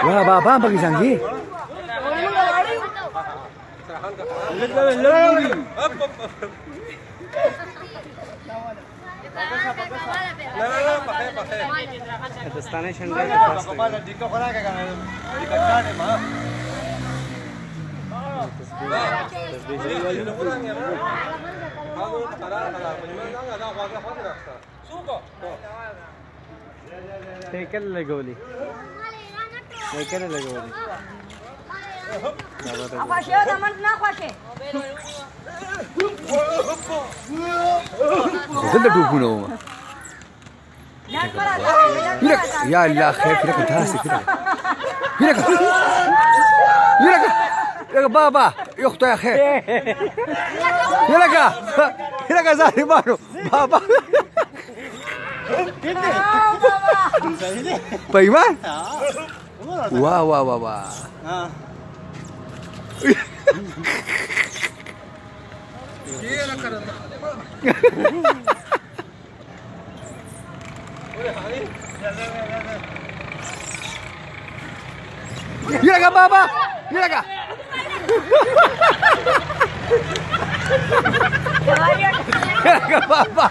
Wah, baba bagi sanggi. लगवली लगवली Betul tu puno. Ya Allah, khair kita kentasi kita. Hira baba, يخطو يا خير. هنا زاري مارو بابا. Paiman? Wah, wah, wah, wah. Gila baba, gila Gila baba.